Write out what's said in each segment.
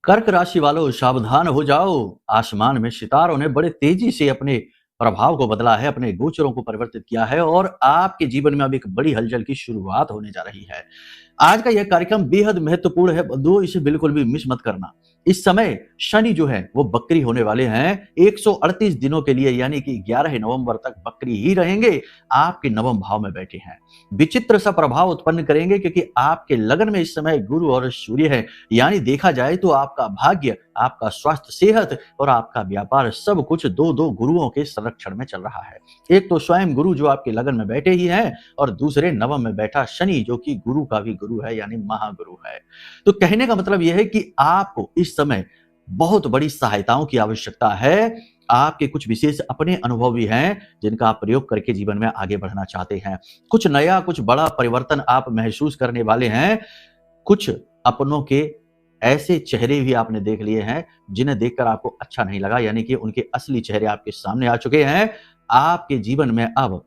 कर्क राशि वालों सावधान हो जाओ। आसमान में सितारों ने बड़े तेजी से अपने प्रभाव को बदला है, अपने गोचरों को परिवर्तित किया है और आपके जीवन में अब एक बड़ी हलचल की शुरुआत होने जा रही है। आज का यह कार्यक्रम बेहद महत्वपूर्ण है बंधुओं, इसे बिल्कुल भी मिस मत करना। इस समय शनि जो है वो बकरी होने वाले हैं 138 दिनों के लिए, यानी कि 11 नवंबर तक बकरी ही रहेंगे। आपके नवम भाव में बैठे हैं, विचित्र सा प्रभाव उत्पन्न करेंगे क्योंकि आपके लगन में इस समय गुरु और सूर्य है। यानी देखा जाए तो आपका भाग्य, आपका स्वास्थ्य, सेहत और आपका व्यापार सब कुछ दो दो गुरुओं के संरक्षण में चल रहा है। एक तो स्वयं गुरु जो आपके लगन में बैठे ही हैं और दूसरे नवम में बैठा शनि जो कि गुरु का भी गुरु है, यानी महागुरु है। तो कहने का मतलब यह है कि आपको इस समय बहुत बड़ी सहायताओं की आवश्यकता है। आपके कुछ विशेष अपने अनुभव भी हैं जिनका आप प्रयोग करके जीवन में आगे बढ़ना चाहते हैं। कुछ नया, कुछ बड़ा परिवर्तन आप महसूस करने वाले हैं। कुछ अपनों के ऐसे चेहरे भी आपने देख लिए हैं जिन्हें देखकर आपको अच्छा नहीं लगा, यानी कि उनके असली चेहरे आपके सामने आ चुके हैं। आपके जीवन में अब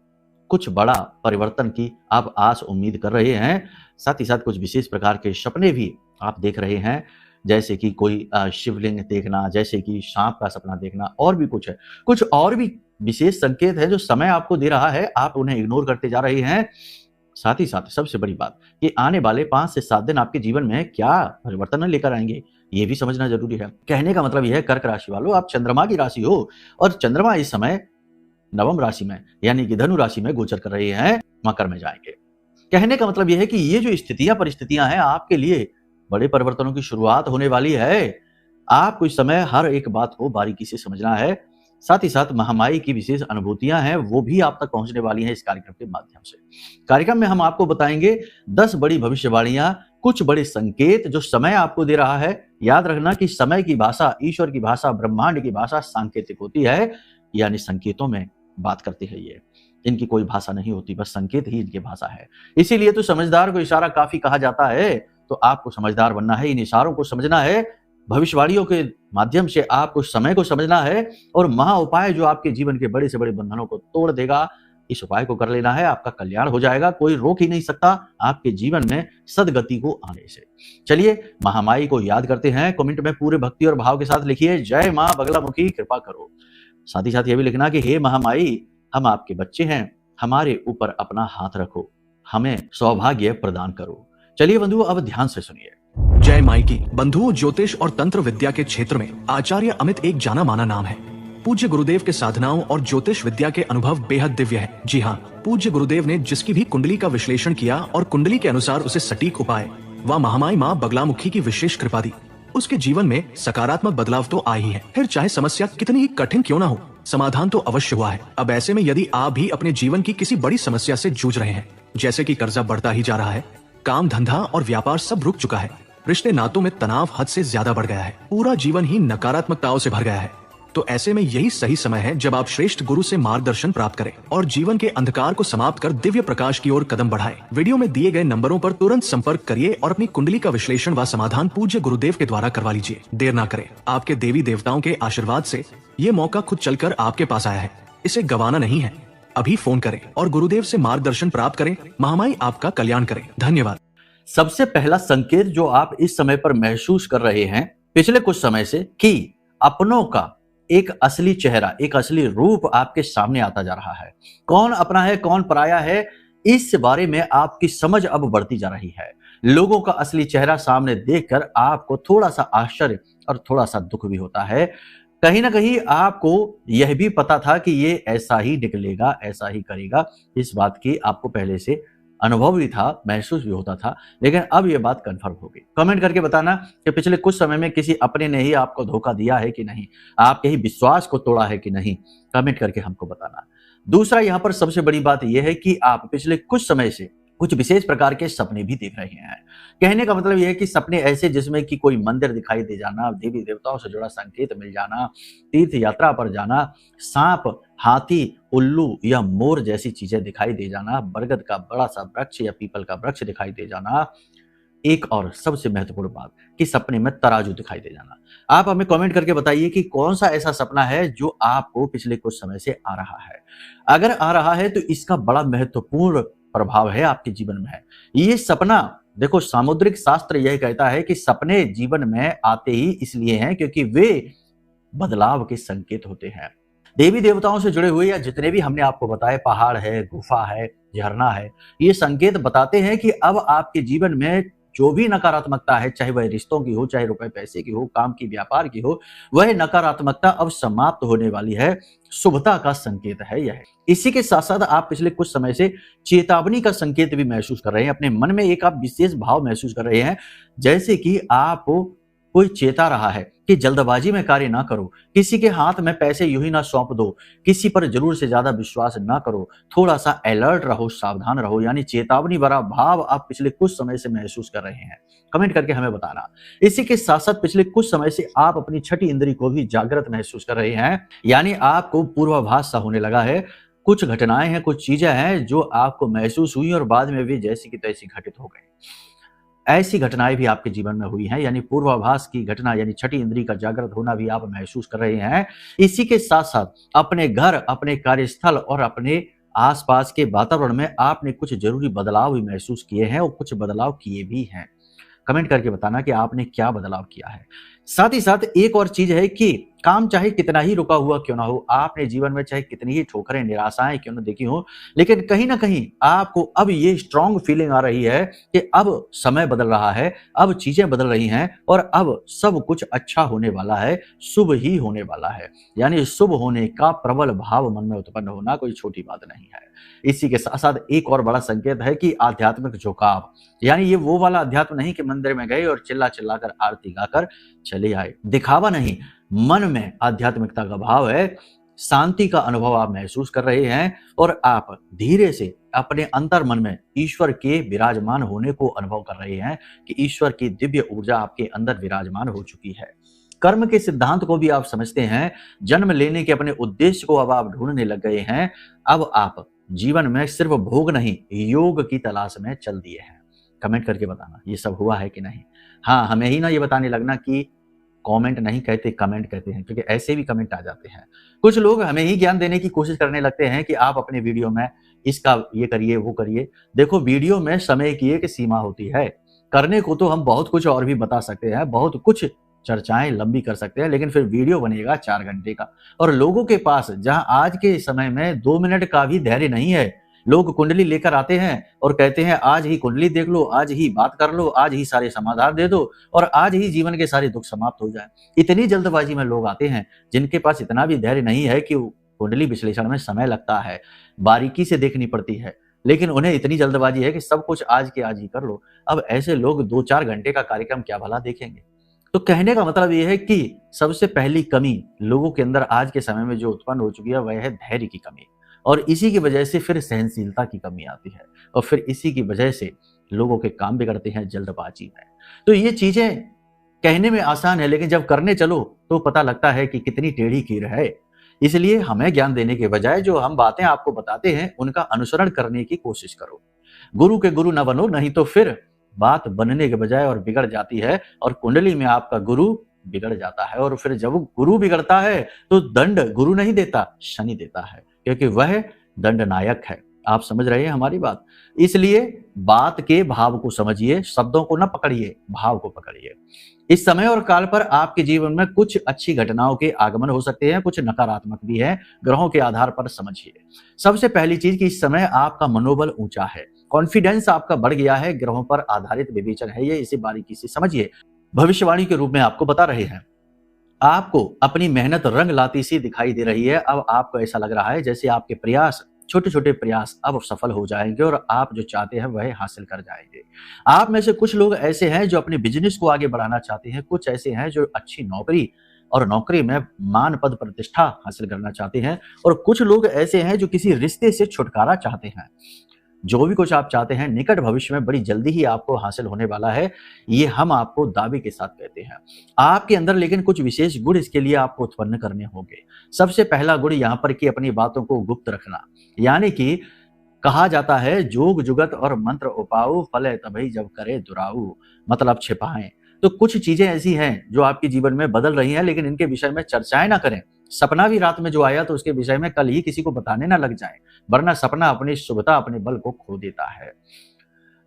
कुछ बड़ा परिवर्तन की आप आस उम्मीद कर रहे हैं। साथ ही साथ कुछ विशेष प्रकार के सपने भी आप देख रहे हैं, जैसे कि कोई शिवलिंग देखना, जैसे कि सांप का सपना देखना, और भी कुछ है। कुछ और भी विशेष संकेत है जो समय आपको दे रहा है, आप उन्हें इग्नोर करते जा रहे हैं। साथ ही साथ सबसे बड़ी बात कि आने वाले 5 से 7 दिन आपके जीवन में क्या परिवर्तन लेकर आएंगे, ये भी समझना जरूरी है। कहने का मतलब यह है कर्क राशि वालों, आप चंद्रमा की राशि हो और चंद्रमा इस समय नवम राशि में यानी कि धनु राशि में गोचर कर रहे हैं, मकर में जाएंगे। कहने का मतलब यह है कि ये जो स्थितियां परिस्थितियां हैं आपके लिए बड़े परिवर्तनों की शुरुआत होने वाली है। आपको इस समय हर एक बात को बारीकी से समझना है। साथ ही साथ महामारी की विशेष अनुभूतियां हैं वो भी आप तक पहुंचने वाली हैं इस कार्यक्रम के माध्यम से। कार्यक्रम में हम आपको बताएंगे 10 बड़ी भविष्यवाणियां, कुछ बड़े संकेत जो समय आपको दे रहा है। याद रखना कि समय की भाषा, ईश्वर की भाषा, ब्रह्मांड की भाषा सांकेतिक होती है, यानी संकेतों में बात करती है। ये इनकी कोई भाषा नहीं होती, बस संकेत ही इनकी भाषा है। इसीलिए तो समझदार को इशारा काफी कहा जाता है। तो आपको समझदार बनना है, इन इशारों को समझना है, भविष्यवाणियों के माध्यम से आपको समय को समझना है और महा उपाय जो आपके जीवन के बड़े से बड़े बंधनों को तोड़ देगा, इस उपाय को कर लेना है। आपका कल्याण हो जाएगा, कोई रोक ही नहीं सकता आपके जीवन में सदगति को आने से। चलिए महामाई को याद करते हैं। कमेंट में पूरे भक्ति और भाव के साथ लिखिए, जय मां बगलामुखी कृपा करो। साथ ही साथ यह भी लिखना कि हे महामाई, हम आपके बच्चे हैं, हमारे ऊपर अपना हाथ रखो, हमें सौभाग्य प्रदान करो। चलिए बंधुओं, अब ध्यान से सुनिए। जय माई की। बंधुओं, ज्योतिष और तंत्र विद्या के क्षेत्र में आचार्य अमित एक जाना माना नाम है। पूज्य गुरुदेव के साधनाओं और ज्योतिष विद्या के अनुभव बेहद दिव्य है। जी हाँ, पूज्य गुरुदेव ने जिसकी भी कुंडली का विश्लेषण किया और कुंडली के अनुसार उसे सटीक उपाय व महामाई माँ बगलामुखी की विशेष कृपा दी, उसके जीवन में सकारात्मक बदलाव तो आ ही है। फिर चाहे समस्या कितनी ही कठिन क्यों ना हो, समाधान तो अवश्य हुआ है। अब ऐसे में यदि आप भी अपने जीवन की किसी बड़ी समस्या से जूझ रहे हैं, जैसे कि कर्जा बढ़ता ही जा रहा है, काम धंधा और व्यापार सब रुक चुका है, रिश्ते नातों में तनाव हद से ज्यादा बढ़ गया है, पूरा जीवन ही नकारात्मकताओं से भर गया है, तो ऐसे में यही सही समय है जब आप श्रेष्ठ गुरु से मार्गदर्शन प्राप्त करें और जीवन के अंधकार को समाप्त कर दिव्य प्रकाश की ओर कदम बढ़ाएं। वीडियो में दिए गए नंबरों पर तुरंत संपर्क करिए और अपनी कुंडली का विश्लेषण व समाधान पूज्य गुरुदेव के द्वारा करवा लीजिए। देर ना करें, आपके देवी देवताओं के आशीर्वाद से ये मौका खुद चलकर आपके पास आया है, इसे गंवाना नहीं है। अभी फोन करें और गुरुदेव से मार्गदर्शन प्राप्त करें। महामाई आपका कल्याण करें। धन्यवाद। सबसे पहला संकेत जो आप इस समय पर महसूस कर रहे हैं पिछले कुछ समय से, कि अपनों का एक असली चेहरा, एक असली रूप आपके सामने आता जा रहा है। कौन अपना है, कौन पराया है, इस बारे में आपकी समझ अब बढ़ती जा रही है। लोगों का असली चेहरा सामने देखकर आपको थोड़ा सा आश्चर्य और थोड़ा सा दुख भी होता है। कहीं ना कहीं आपको यह भी पता था कि ये ऐसा ही निकलेगा, ऐसा ही करेगा, इस बात की आपको पहले से अनुभव भी था, महसूस भी होता था, लेकिन अब ये बात कंफर्म हो गई। कमेंट करके बताना कि पिछले कुछ समय में किसी अपने ने ही आपको धोखा दिया है कि नहीं, आपके ही विश्वास को तोड़ा है कि नहीं, कमेंट करके हमको बताना। दूसरा, यहाँ पर सबसे बड़ी बात यह है कि आप पिछले कुछ समय से कुछ विशेष प्रकार के सपने भी देख रहे हैं। कहने का मतलब यह है कि सपने ऐसे जिसमें कि कोई मंदिर दिखाई दे जाना, देवी देवताओं से जुड़ा संकेत मिल जाना, तीर्थ यात्रा पर जाना, सांप, हाथी, उल्लू या मोर जैसी चीजें दिखाई दे जाना, बरगद का बड़ा सा वृक्ष या पीपल का वृक्ष दिखाई दे जाना। एक और सबसे महत्वपूर्ण बात कि सपने में तराजू दिखाई दे जाना। आप हमें कमेंट करके बताइए कि कौन सा ऐसा सपना है जो आपको पिछले कुछ समय से आ रहा है। अगर आ रहा है तो इसका बड़ा महत्वपूर्ण प्रभाव है आपके जीवन में है। ये सपना देखो, सामुद्रिक शास्त्र यह कहता है कि सपने जीवन में आते ही इसलिए हैं क्योंकि वे बदलाव के संकेत होते हैं। देवी देवताओं से जुड़े हुए या जितने भी हमने आपको बताए, पहाड़ है, गुफा है, झरना है, ये संकेत बताते हैं कि अब आपके जीवन में जो भी नकारात्मकता है, चाहे वह रिश्तों की हो, चाहे रुपए पैसे की हो, काम की, व्यापार की हो, वह नकारात्मकता अब समाप्त होने वाली है। शुभता का संकेत है यह। इसी के साथ साथ आप पिछले कुछ समय से चेतावनी का संकेत भी महसूस कर रहे हैं। अपने मन में एक आप विशेष भाव महसूस कर रहे हैं, जैसे कि आपको कोई चेता रहा है कि जल्दबाजी में कार्य ना करो, किसी के हाथ में पैसे यूं ही ना सौंप दो, किसी पर जरूर से ज्यादा विश्वास ना करो, थोड़ा सा अलर्ट रहो, सावधान रहो। यानी चेतावनी भरा भाव आप पिछले कुछ समय से महसूस कर रहे हैं। कमेंट करके हमें बताना। इसी के साथ साथ पिछले कुछ समय से आप अपनी छठी इंद्री को भी जागृत महसूस कर रहे हैं, यानी आपको पूर्वाभास सा होने लगा है। कुछ घटनाएं हैं, कुछ चीजें हैं जो आपको महसूस हुई और बाद में भी जैसी की तैसी घटित हो गई। ऐसी घटनाएं भी आपके जीवन में हुई हैं, यानी पूर्वाभास की घटना, यानी छठी इंद्री का जागृत होना भी आप महसूस कर रहे हैं। इसी के साथ साथ अपने घर, अपने कार्यस्थल और अपने आसपास के वातावरण में आपने कुछ जरूरी बदलाव भी महसूस किए हैं और कुछ बदलाव किए भी हैं। कमेंट करके बताना कि आपने क्या बदलाव किया है। साथ ही साथ एक और चीज है कि काम चाहे कितना ही रुका हुआ क्यों ना हो, आपने जीवन में चाहे कितनी ही ठोकरें, निराशाएं क्यों ना देखी हो, लेकिन कहीं ना कहीं आपको अब ये स्ट्रांग फीलिंग आ रही है कि अब समय बदल रहा है, अब चीजें बदल रही हैं और अब सब कुछ अच्छा होने वाला है, शुभ ही होने वाला है। यानी शुभ होने का प्रबल भाव मन में उत्पन्न होना कोई छोटी बात नहीं है। इसी के साथ साथ एक और बड़ा संकेत है कि आध्यात्मिक झुकाव, यानी ये वो वाला अध्यात्म नहीं कि मंदिर में गए और चिल्ला चिल्ला कर आरती गाकर चले आए, दिखावा नहीं, मन में आध्यात्मिकता का भाव है। शांति का अनुभव आप महसूस कर रहे हैं और आप धीरे से अपने अंतर मन में ईश्वर के विराजमान होने को अनुभव कर रहे हैं कि ईश्वर की दिव्य ऊर्जा आपके अंदर विराजमान हो चुकी है। कर्म के सिद्धांत को भी आप समझते हैं, जन्म लेने के अपने उद्देश्य को अब आप ढूंढने लग गए हैं। अब आप जीवन में सिर्फ भोग नहीं, योग की तलाश में चल दिए हैं। कमेंट करके बताना ये सब हुआ है कि नहीं। हाँ, हमें ही ना ये बताने लगना कि कमेंट नहीं कहते, कमेंट कहते हैं, क्योंकि ऐसे भी कमेंट आ जाते हैं। कुछ लोग हमें ही ज्ञान देने की कोशिश करने लगते हैं कि आप अपने वीडियो में इसका ये करिए, वो करिए। देखो, वीडियो में समय की एक सीमा होती है। करने को तो हम बहुत कुछ और भी बता सकते हैं, बहुत कुछ चर्चाएं लंबी कर सकते हैं, लेकिन फिर वीडियो बनेगा 4 घंटे का। और लोगों के पास जहां आज के समय में 2 मिनट का भी धैर्य नहीं है, लोग कुंडली लेकर आते हैं और कहते हैं आज ही कुंडली देख लो, आज ही बात कर लो, आज ही सारे समाधान दे दो और आज ही जीवन के सारे दुख समाप्त हो जाए। इतनी जल्दबाजी में लोग आते हैं जिनके पास इतना भी धैर्य नहीं है कि कुंडली विश्लेषण में समय लगता है, बारीकी से देखनी पड़ती है, लेकिन उन्हें इतनी जल्दबाजी है कि सब कुछ आज के आज ही कर लो। अब ऐसे लोग 2-4 घंटे का कार्यक्रम क्या भला देखेंगे। तो कहने का मतलब यह है कि सबसे पहली कमी लोगों के अंदर आज के समय में जो उत्पन्न हो चुकी है वह है धैर्य की कमी, और इसी की वजह से फिर सहनशीलता की कमी आती है और फिर इसी की वजह से लोगों के काम बिगड़ते हैं जल्दबाजी में। तो ये चीजें कहने में आसान है, लेकिन जब करने चलो तो पता लगता है कि कितनी टेढ़ी खीर है। इसलिए हमें ज्ञान देने के बजाय जो हम बातें आपको बताते हैं उनका अनुसरण करने की कोशिश करो। गुरु के गुरु न बनो, नहीं तो फिर बात बनने के बजाय और बिगड़ जाती है और कुंडली में आपका गुरु बिगड़ जाता है। और फिर जब गुरु बिगड़ता है तो दंड गुरु नहीं देता, शनि देता है, क्योंकि वह दंडनायक है। आप समझ रहे हैं हमारी बात। इसलिए बात के भाव को समझिए, शब्दों को न पकड़िए, भाव को पकड़िए। इस समय और काल पर आपके जीवन में कुछ अच्छी घटनाओं के आगमन हो सकते हैं, कुछ नकारात्मक भी है। ग्रहों के आधार पर समझिए। सबसे पहली चीज कि इस समय आपका मनोबल ऊंचा है, कॉन्फिडेंस आपका बढ़ गया है। ग्रहों पर आधारित विवेचन है ये, इसे बारीकी से समझिए। भविष्यवाणी के रूप में आपको बता रहे हैं, आपको अपनी मेहनत रंग लाती सी दिखाई दे रही है। अब आपको ऐसा लग रहा है जैसे आपके प्रयास, छोटे छोटे प्रयास अब सफल हो जाएंगे और आप जो चाहते हैं वह हासिल कर जाएंगे। आप में से कुछ लोग ऐसे हैं जो अपने बिजनेस को आगे बढ़ाना चाहते हैं, कुछ ऐसे हैं जो अच्छी नौकरी और नौकरी में मान पद प्रतिष्ठा हासिल करना चाहते हैं, और कुछ लोग ऐसे हैं जो किसी रिश्ते से छुटकारा चाहते हैं। जो भी कुछ आप चाहते हैं निकट भविष्य में बड़ी जल्दी ही आपको हासिल होने वाला है, ये हम आपको दावे के साथ कहते हैं। आपके अंदर लेकिन कुछ विशेष गुण इसके लिए आपको उत्पन्न करने होंगे। सबसे पहला गुण यहाँ पर कि अपनी बातों को गुप्त रखना, यानी कि कहा जाता है जोग जुगत और मंत्र उपाऊ, फले तभी जब करे दुराऊ, मतलब छिपाएं। तो कुछ चीजें ऐसी हैं जो आपके जीवन में बदल रही हैं, लेकिन इनके विषय में चर्चाएं ना करें। सपना भी रात में जो आया तो उसके विषय में कल ही किसी को बताने ना लग जाए, वरना सपना अपनी शुभता, अपने बल को खो देता है।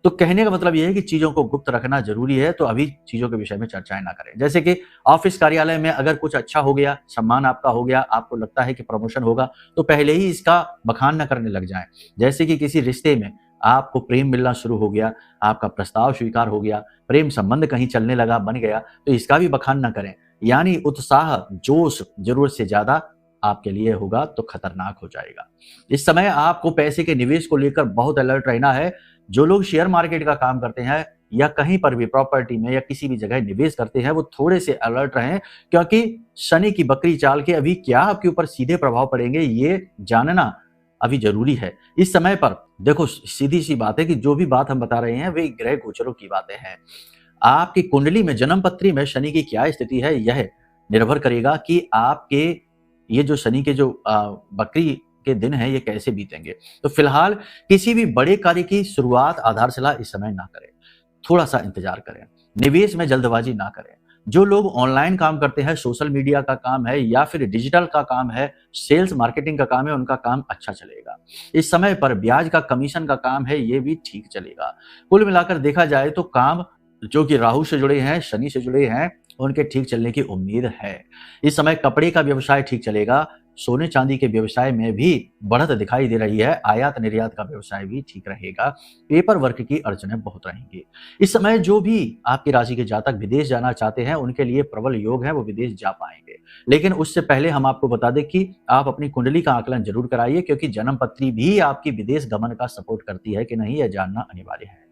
तो कहने का मतलब ये है कि चीज़ों को गुप्त रखना ज़रूरी है, तो अभी चीज़ों के विषय में चर्चाएँ ना करें। जैसे कि ऑफ़िस कार्यालय में अगर कुछ अच्छा हो गया, सम्मान आपका हो गया, आपको लगता है कि प्रमोशन होगा, तो पहले ही इसका बखान ना करने लग जाएँ। जैसे कि किसी रिश्ते में आपको प्रेम मिलना शुरू हो गया, आपका प्रस्ताव स्वीकार हो गया, प्रेम संबंध कहीं चलने लगा, बन गया, तो इसका भी बखान ना करें। यानी उत्साह, जोश ज़रूरत से ज़्यादा आपके लिए होगा तो खतरनाक हो जाएगा। इस समय आपको पैसे के निवेश को लेकर बहुत अलर्ट रहना है। जो लोग शेयर मार्केट का काम करते हैं या कहीं पर भी प्रॉपर्टी में या किसी भी जगह निवेश करते हैं, वो थोड़े से अलर्ट रहें, क्योंकि शनि की बकरी चाल के अभी क्या आपके ऊपर सीधे प्रभाव पड़ेंगे, ये जानना अभी ज़रूरी है। इस समय पर देखो, सीधी-सी बात है कि जो भी बात हम बता रहे हैं, वे ग्रह गोचरों की बातें हैं। आपकी कुंडली में, जन्म पत्री में शनि की क्या स्थिति है, यह निर्भर करेगा कि आपके ये जो शनि के जो बकरी के दिन हैं, ये कैसे बीतेंगे। तो फिलहाल किसी भी बड़े कार्य की शुरुआत, आधारशिला इस समय ना करें। थोड़ा-सा इंतज़ार करें। निवेश में जल्दबाजी ना करें। जो लोग ऑनलाइन काम करते हैं, सोशल मीडिया का काम है या फिर डिजिटल का काम है, सेल्स मार्केटिंग का काम है, उनका काम अच्छा चलेगा। इस समय पर ब्याज का, कमीशन का काम है, ये भी ठीक चलेगा। कुल मिलाकर देखा जाए तो काम जो कि राहु से जुड़े हैं, शनि से जुड़े हैं, उनके ठीक चलने की उम्मीद है। इस समय कपड़े का व्यवसाय ठीक चलेगा। सोने चांदी के व्यवसाय में भी बढ़त दिखाई दे रही है। आयात निर्यात का व्यवसाय भी ठीक रहेगा। पेपर वर्क की अड़चनें बहुत रहेंगी। इस समय जो भी आपकी राशि के जातक विदेश जाना चाहते हैं, उनके लिए प्रबल योग है, वो विदेश जा पाएंगे। लेकिन उससे पहले हम आपको बता दें कि आप अपनी कुंडली का आकलन जरूर कराइए, क्योंकि जन्म पत्री भी आपकी विदेश गमन का सपोर्ट करती है कि नहीं, यह जानना अनिवार्य है।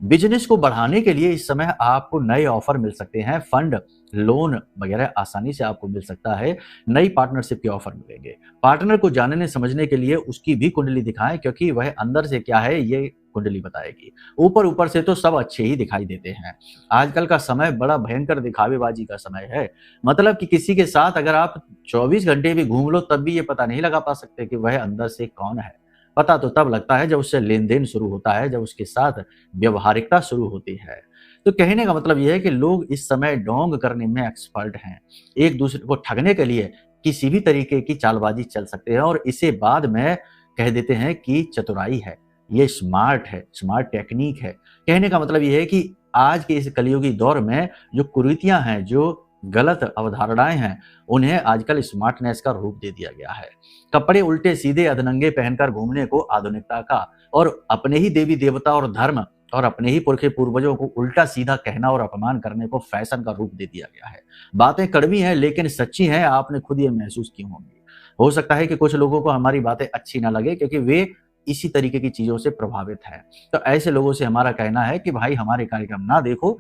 बिजनेस को बढ़ाने के लिए इस समय आपको नए ऑफर मिल सकते हैं। फंड, लोन वगैरह आसानी से आपको मिल सकता है। नई पार्टनरशिप के ऑफर मिलेंगे। पार्टनर को जानने समझने के लिए उसकी भी कुंडली दिखाएं, क्योंकि वह अंदर से क्या है, ये कुंडली बताएगी। ऊपर ऊपर से तो सब अच्छे ही दिखाई देते हैं। आजकल का समय बड़ा भयंकर दिखावेबाजी का समय है। मतलब कि किसी के साथ अगर आप 24 घंटे भी घूम लो, तब भी ये पता नहीं लगा पा सकते कि वह अंदर से कौन है। पता तो तब लगता है जब उससे लेन-देन शुरू होता है, जब उसके साथ व्यावहारिकता शुरू होती है। तो कहने का मतलब ये है कि लोग इस समय डोंग करने में एक्सपर्ट हैं। एक दूसरे को ठगने के लिए किसी भी तरीके की चालबाजी चल सकते हैं और इसे बाद में कह देते हैं कि चतुराई है, ये स्मार्ट है, स्मार्ट टेक्निक है। कहने का मतलब ये है कि आज के इस कलयुगी दौर में जो कुरीतियाँ हैं, जो गलत अवधारणाएँ हैं, उन्हें आजकल स्मार्टनेस का रूप दे दिया गया है। कपड़े उल्टे सीधे अधनंगे पहनकर घूमने को आधुनिकता का और अपने ही देवी देवता और धर्म और अपने ही पुरखे पूर्वजों को उल्टा सीधा कहना और अपमान करने को फैशन का रूप दे दिया गया है। बातें कड़वी हैं लेकिन सच्ची हैं, आपने खुद ये महसूस की होंगी। हो सकता है कि कुछ लोगों को हमारी बातें अच्छी ना लगे, क्योंकि वे इसी तरीके की चीजों से प्रभावित हैं। तो ऐसे लोगों से हमारा कहना है कि भाई हमारे कार्यक्रम ना देखो,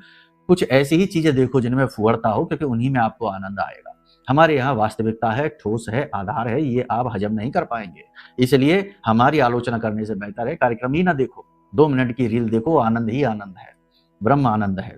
कुछ ऐसी ही चीजें देखो जिनमें फुहड़ता हो, क्योंकि उन्हीं में आपको आनंद आएगा। हमारे यहाँ वास्तविकता है, ठोस है, आधार है, ये आप हजम नहीं कर पाएंगे। इसलिए हमारी आलोचना करने से बेहतर है कार्यक्रम ही ना देखो। 2 मिनट की रील देखो, आनंद ही आनंद है, ब्रह्म आनंद है।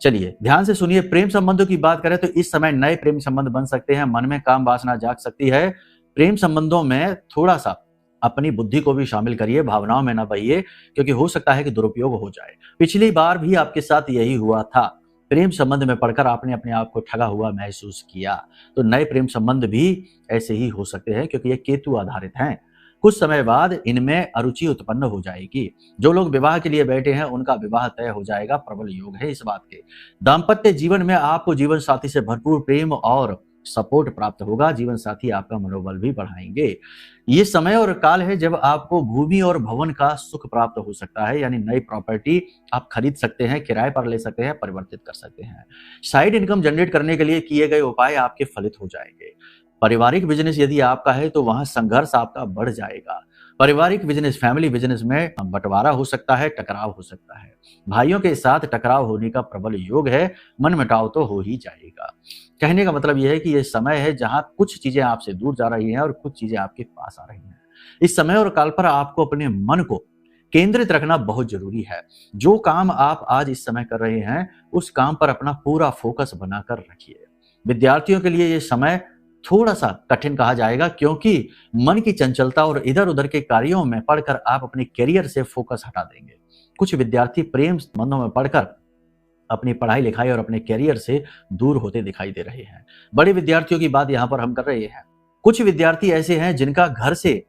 चलिए ध्यान से सुनिए। प्रेम संबंधों की बात करें तो इस समय नए प्रेम संबंध बन सकते हैं। मन में काम वासना जाग सकती है। प्रेम संबंधों में थोड़ा सा अपनी बुद्धि को भी शामिल करिए, भावनाओं में ना बहिए, क्योंकि हो सकता है कि दुरुपयोग हो जाए। पिछली बार भी आपके साथ यही हुआ था। प्रेम संबंध में पढ़कर आपने अपने आप को ठगा हुआ महसूस किया। तो नए प्रेम संबंध भी ऐसे ही हो सकते हैं, क्योंकि ये केतु आधारित हैं। कुछ समय बाद इनमें अरुचि उत्पन्न हो जाएगी। जो लोग विवाह के लिए बैठे हैं, उनका विवाह तय हो जाएगा। प्रबल योग है इस बात के। दाम्पत्य जीवन में आपको जीवन साथी से भरपूर प्रेम और सपोर्ट प्राप्त होगा। जीवन साथी आपका मनोबल भी बढ़ाएंगे। ये समय और काल है जब आपको भूमि और भवन का सुख प्राप्त हो सकता है, यानी नई प्रॉपर्टी आप खरीद सकते हैं, किराए पर ले सकते हैं, परिवर्तित कर सकते हैं। साइड इनकम जनरेट करने के लिए किए गए उपाय आपके फलित हो जाएंगे। पारिवारिक बिजनेस यदि आपका है तो वहां संघर्ष आपका बढ़ जाएगा। पारिवारिक बिजनेस, फैमिली बिजनेस में बंटवारा हो सकता है, टकराव हो सकता है। भाइयों के साथ टकराव होने का प्रबल योग है। मनमुटाव तो हो ही जाएगा। कहने का मतलब यह है कि यह समय है जहां कुछ चीजें आपसे दूर जा रही हैं और कुछ चीजें आपके पास आ रही हैं। इस समय और काल पर आपको अपने मन को केंद्रित रखना बहुत जरूरी है। जो काम आप आज इस समय कर रहे हैं, उस काम पर अपना पूरा फोकस बनाकर रखिए। विद्यार्थियों के लिए यह समय थोड़ा सा कठिन कहा जाएगा, क्योंकि मन की चंचलता और इधर उधर के कार्यों में पढ़कर आप अपने करियर से फोकस हटा देंगे। कुछ विद्यार्थी प्रेम संबंधों में पढ़कर अपनी पढ़ाई लिखाई और अपने करियर से दूर होते दिखाई दे रहे हैं। बड़े विद्यार्थियों की बात यहाँ पर हम कर रहे हैं। कुछ विद्यार्थी ऐसे हैं जिनका घर से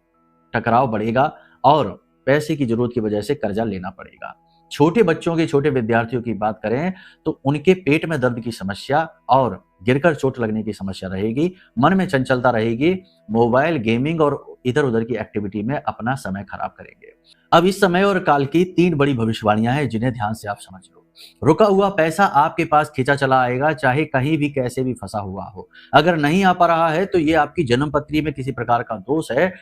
टकराव बढ़ेगा और पैसे की जरूरत की वजह से कर्जा लेना पड़ेगा। छोटे बच्चों की, छोटे विद्यार्थियों की बात करें तो उनके पेट में दर्द की समस्या और गिरकर चोट लगने की समस्या रहेगी, मन में चंचलता रहेगी, मोबाइल गेमिंग और इधर-उधर की एक्टिविटी में अपना समय खराब करेंगे। अब इस समय और काल की 3 बड़ी भविष्यवाणियां हैं जिन्हें ध्यान से आप समझ लो। रुका हुआ पैसा आपके पास खींचा चला आएगा, चाहे कहीं भी कैसे भी फंसा हुआ हो। अगर नहीं आ पा रहा है तो ये आपकी जन्म पत्री में किसी प्रकार का दोष है।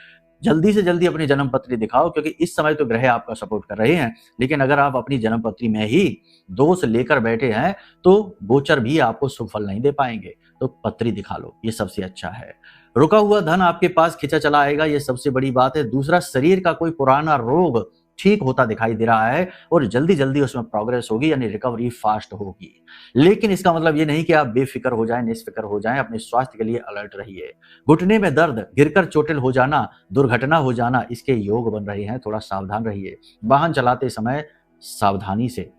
जल्दी से जल्दी अपनी जन्म पत्री दिखाओ, क्योंकि इस समय तो ग्रह आपका सपोर्ट कर रहे हैं, लेकिन अगर आप अपनी जन्म पत्री में ही दोष लेकर बैठे हैं तो गोचर भी आपको शुभ फल नहीं दे पाएंगे। तो पत्री दिखा लो, ये सबसे अच्छा है। रुका हुआ धन आपके पास खींचा चला आएगा, ये सबसे बड़ी बात है। दूसरा, शरीर का कोई पुराना रोग ठीक होता दिखाई दे रहा है और जल्दी जल्दी उसमें प्रोग्रेस होगी, यानी रिकवरी फास्ट होगी। लेकिन इसका मतलब ये नहीं कि आप बेफिक्र हो जाएं, निष्फिक्र हो जाएं। अपने स्वास्थ्य के लिए अलर्ट रहिए। घुटने में दर्द, गिरकर चोटिल हो जाना, दुर्घटना हो जाना, इसके योग बन रहे हैं, थोड़ा सावधान रहिए। वाहन चलाते समय सावधानी से,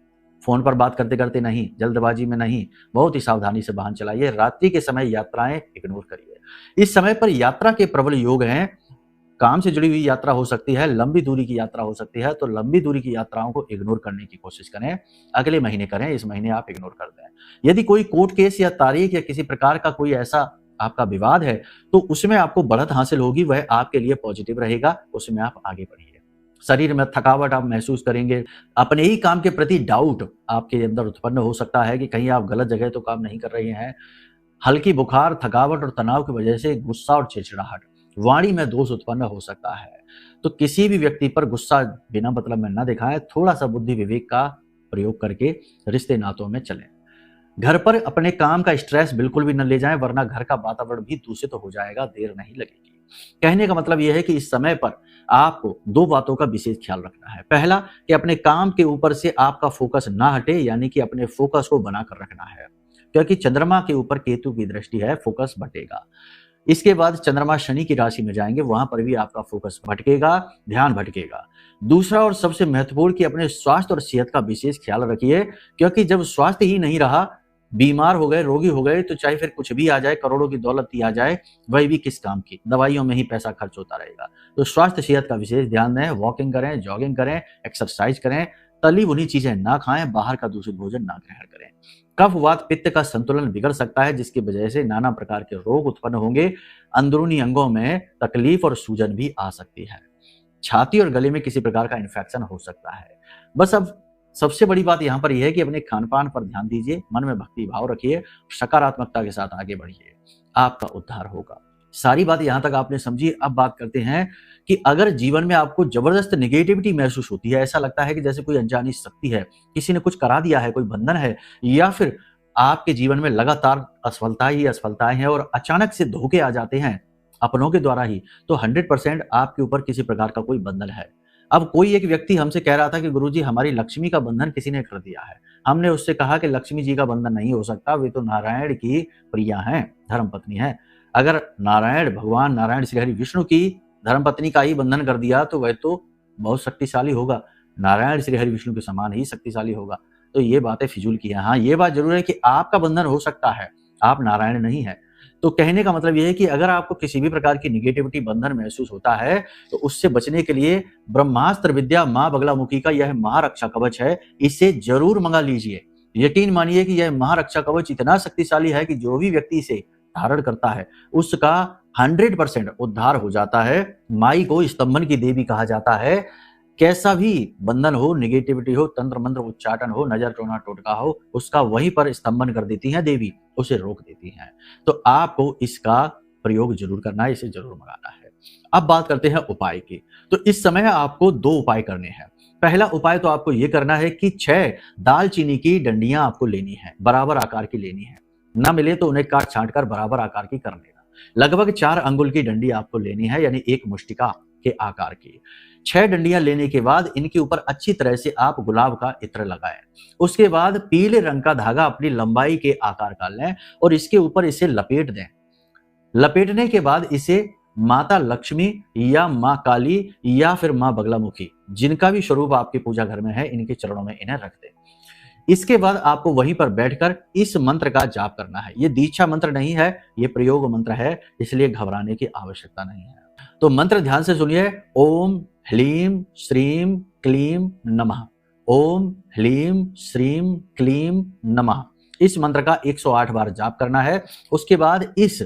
फोन पर बात करते करते नहीं, जल्दबाजी में नहीं, बहुत ही सावधानी से वाहन चलाइए। रात्रि के समय यात्राएं इग्नोर करिए। इस समय पर यात्रा के प्रबल योग हैं। काम से जुड़ी हुई यात्रा हो सकती है, लंबी दूरी की यात्रा हो सकती है, तो लंबी दूरी की यात्राओं को इग्नोर करने की कोशिश करें। अगले महीने करें, इस महीने आप इग्नोर कर दें। यदि कोई कोर्ट केस या तारीख या किसी प्रकार का कोई ऐसा आपका विवाद है तो उसमें आपको बढ़त हासिल होगी, वह आपके लिए पॉजिटिव रहेगा, उसमें आप आगे बढ़िए। शरीर में थकावट आप महसूस करेंगे। अपने ही काम के प्रति डाउट आपके अंदर उत्पन्न हो सकता है कि कहीं आप गलत जगह तो काम नहीं कर रहे हैं। हल्की बुखार, थकावट और तनाव की वजह से गुस्सा और चिड़चिड़ाहट, वाणी में दोष उत्पन्न हो सकता है। तो किसी भी व्यक्ति पर गुस्सा बिना मतलब में न दिखाएं, थोड़ा सा बुद्धि विवेक का प्रयोग करके रिश्ते नातों में चलें। घर पर अपने काम का स्ट्रेस बिल्कुल भी न ले जाएं, वरना घर का वातावरण भी दूषित हो जाएगा, देर नहीं लगेगी। कहने का मतलब यह है कि इस समय पर आपको 2 बातों का विशेष ख्याल रखना है। पहला, कि अपने काम के ऊपर से आपका फोकस ना हटे, यानी कि अपने फोकस को बनाकर रखना है, क्योंकि चंद्रमा के ऊपर केतु की दृष्टि है, फोकस भटेगा। इसके बाद चंद्रमा शनि की राशि में जाएंगे, वहां पर भी आपका फोकस भटकेगा, ध्यान भटकेगा। दूसरा और सबसे महत्वपूर्ण, कि अपने स्वास्थ्य और सेहत का विशेष ख्याल रखिए, क्योंकि जब स्वास्थ्य ही नहीं रहा, बीमार हो गए, रोगी हो गए, तो चाहे फिर कुछ भी आ जाए, करोड़ों की दौलत ही आ जाए, वही भी किस काम की, दवाइयों में ही पैसा खर्च होता रहेगा। तो स्वास्थ्य सेहत का विशेष ध्यान दें। वॉकिंग करें, जॉगिंग करें, एक्सरसाइज करें, तली भुनी चीजें ना खाएं, बाहर का दूषित भोजन ना ग्रहण करें। कफ वात पित्त का संतुलन बिगड़ सकता है, जिसकी वजह से नाना प्रकार के रोग उत्पन्न होंगे। अंदरूनी अंगों में तकलीफ और सूजन भी आ सकती है। छाती और गले में किसी प्रकार का इन्फेक्शन हो सकता है। बस अब सबसे बड़ी बात यहाँ पर यह है कि अपने खान पान पर ध्यान दीजिए, मन में भक्ति भाव रखिए, सकारात्मकता के साथ आगे बढ़िए, आपका उद्धार होगा। सारी बात यहाँ तक आपने समझी। अब बात करते हैं कि अगर जीवन में आपको जबरदस्त नेगेटिविटी महसूस होती है, ऐसा लगता है कि जैसे कोई अनजानी शक्ति है, किसी ने कुछ करा दिया है, कोई बंधन है, या फिर आपके जीवन में लगातार असफलताएं ही असफलताएं हैं और अचानक से धोखे आ जाते हैं अपनों के द्वारा ही, तो 100% आपके ऊपर किसी प्रकार का कोई बंधन है। अब कोई एक व्यक्ति हमसे कह रहा था कि गुरुजी, हमारी लक्ष्मी का बंधन किसी ने कर दिया है। हमने उससे कहा कि लक्ष्मी जी का बंधन नहीं हो सकता, वे तो नारायण की प्रिया हैं, धर्मपत्नी हैं। अगर नारायण, भगवान नारायण श्री हरि विष्णु की धर्मपत्नी का ही बंधन कर दिया तो वह तो बहुत शक्तिशाली होगा, नारायण श्री हरि विष्णु के समान ही शक्तिशाली होगा। तो ये बातें फिजूल की हैं। हाँ, ये बात जरूर है कि आपका बंधन हो सकता है, आप नारायण नहीं है। तो कहने का मतलब यह है कि अगर आपको किसी भी प्रकार की निगेटिविटी बंधन महसूस होता है तो उससे बचने के लिए ब्रह्मास्त्र विद्या मां बगलामुखी का यह महारक्षा कवच है, इसे जरूर मंगा लीजिए। यकीन मानिए कि यह महारक्षा कवच इतना शक्तिशाली है कि जो भी व्यक्ति इसे धारण करता है उसका 100% उद्धार हो जाता है। माई को स्तंभन की देवी कहा जाता है। कैसा भी बंधन हो, निगेटिविटी हो, तंत्र मंत्र उच्चाटन हो, नजर टोना टोटका हो, उसका वहीं पर स्तंभन कर देती हैं देवी, उसे रोक देती हैं। तो आपको इसका प्रयोग जरूर करना है, इसे जरूर मंगाना है। अब बात करते हैं उपाय की। तो इस समय आपको 2 उपाय करने हैं। पहला उपाय तो आपको यह करना है कि 6 दालचीनी की डंडियां आपको लेनी है, बराबर आकार की लेनी है। ना मिले तो उन्हें काट छांट कर बराबर आकार की कर लेना। लगभग 4 अंगुल की डंडी आपको लेनी है, यानी 1 मुष्टिका के आकार की। 6 डंडियां लेने के बाद इनके ऊपर अच्छी तरह से आप गुलाब का इत्र लगाएं। उसके बाद पीले रंग का धागा अपनी लंबाई के आकार का लें और इसके ऊपर इसे लपेट दें। लपेटने के बाद इसे माता लक्ष्मी या मां काली या फिर मां बगलामुखी, जिनका भी स्वरूप आपके पूजा घर में है, इनके चरणों में इन्हें रख दें। इसके बाद आपको वहीं पर बैठकर इस मंत्र का जाप करना है। ये दीक्षा मंत्र नहीं है, ये प्रयोग मंत्र है, इसलिए घबराने की आवश्यकता नहीं है। तो मंत्र ध्यान से सुनिए। ओम ह्लीम श्रीम क्लीम नमः। ओम ह्लीम श्रीम क्लीम नमः, इस मंत्र का 108 बार जाप करना है। उसके बाद इस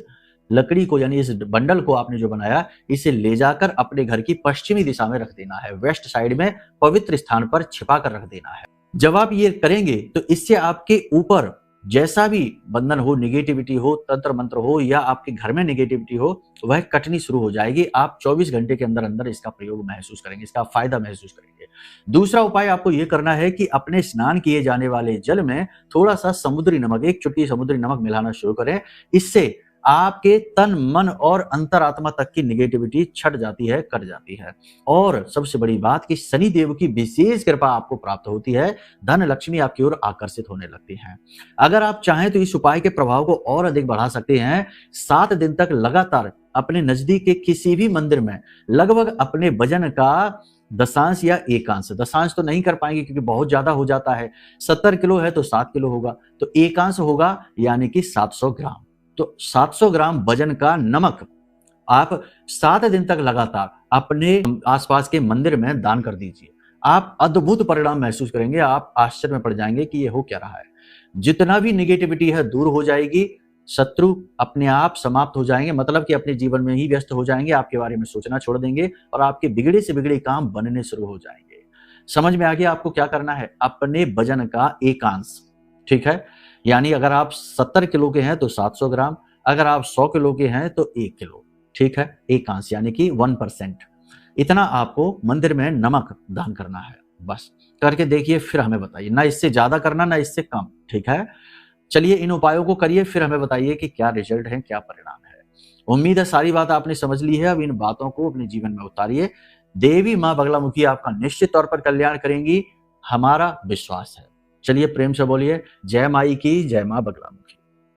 लकड़ी को यानी इस बंडल को आपने जो बनाया, इसे ले जाकर अपने घर की पश्चिमी दिशा में रख देना है, वेस्ट साइड में पवित्र स्थान पर छिपा कर रख देना है। जब आप ये करेंगे तो इससे आपके ऊपर जैसा भी बंधन हो, निगेटिविटी हो, तंत्र मंत्र हो या आपके घर में निगेटिविटी हो, वह कटनी शुरू हो जाएगी। आप 24 घंटे के अंदर अंदर इसका प्रयोग महसूस करेंगे, इसका फायदा महसूस करेंगे। दूसरा उपाय आपको ये करना है कि अपने स्नान किए जाने वाले जल में थोड़ा सा समुद्री नमक, 1 चुटकी समुद्री नमक मिलाना शुरू करें। इससे आपके तन मन और अंतरात्मा तक की निगेटिविटी छट जाती है, कट जाती है। और सबसे बड़ी बात कि शनि देव की विशेष कृपा आपको प्राप्त होती है, धन लक्ष्मी आपकी ओर आकर्षित होने लगती है। अगर आप चाहें तो इस उपाय के प्रभाव को और अधिक बढ़ा सकते हैं। 7 दिन तक लगातार अपने नजदीक के किसी भी मंदिर में लगभग अपने वजन का दशांश या एकांश, दशांश तो नहीं कर पाएंगे क्योंकि बहुत ज्यादा हो जाता है, 70 किलो है तो 7 किलो होगा, तो एकांश होगा यानी कि 700 ग्राम। तो 700 ग्राम वजन का नमक आप 7 दिन तक लगातार अपने आसपास के मंदिर में दान कर दीजिए। आप अद्भुत परिणाम महसूस करेंगे, आप आश्चर्य में पड़ जाएंगे कि ये हो क्या रहा है। जितना भी निगेटिविटी है दूर हो जाएगी, शत्रु अपने आप समाप्त हो जाएंगे, मतलब कि अपने जीवन में ही व्यस्त हो जाएंगे, आपके बारे में सोचना छोड़ देंगे और आपके बिगड़े से बिगड़े काम बनने शुरू हो जाएंगे। समझ में आ गया आपको क्या करना है? अपने वजन का एकांश, ठीक है, यानी अगर आप 70 किलो के हैं तो 700 ग्राम, अगर आप 100 किलो के हैं तो 1 किलो, ठीक है, एकांश यानी कि 1%। इतना आपको मंदिर में नमक दान करना है। बस करके देखिए, फिर हमें बताइए, ना इससे ज्यादा करना ना इससे कम, ठीक है। चलिए इन उपायों को करिए, फिर हमें बताइए कि क्या रिजल्ट है, क्या परिणाम है। उम्मीद है सारी बात आपने समझ ली है। अब इन बातों को अपने जीवन में उतारिए। देवी माँ बगलामुखी आपका निश्चित तौर पर कल्याण करेंगी, हमारा विश्वास है। चलिए प्रेम से बोलिए, जय माई की, जय माँ बगलामुखी।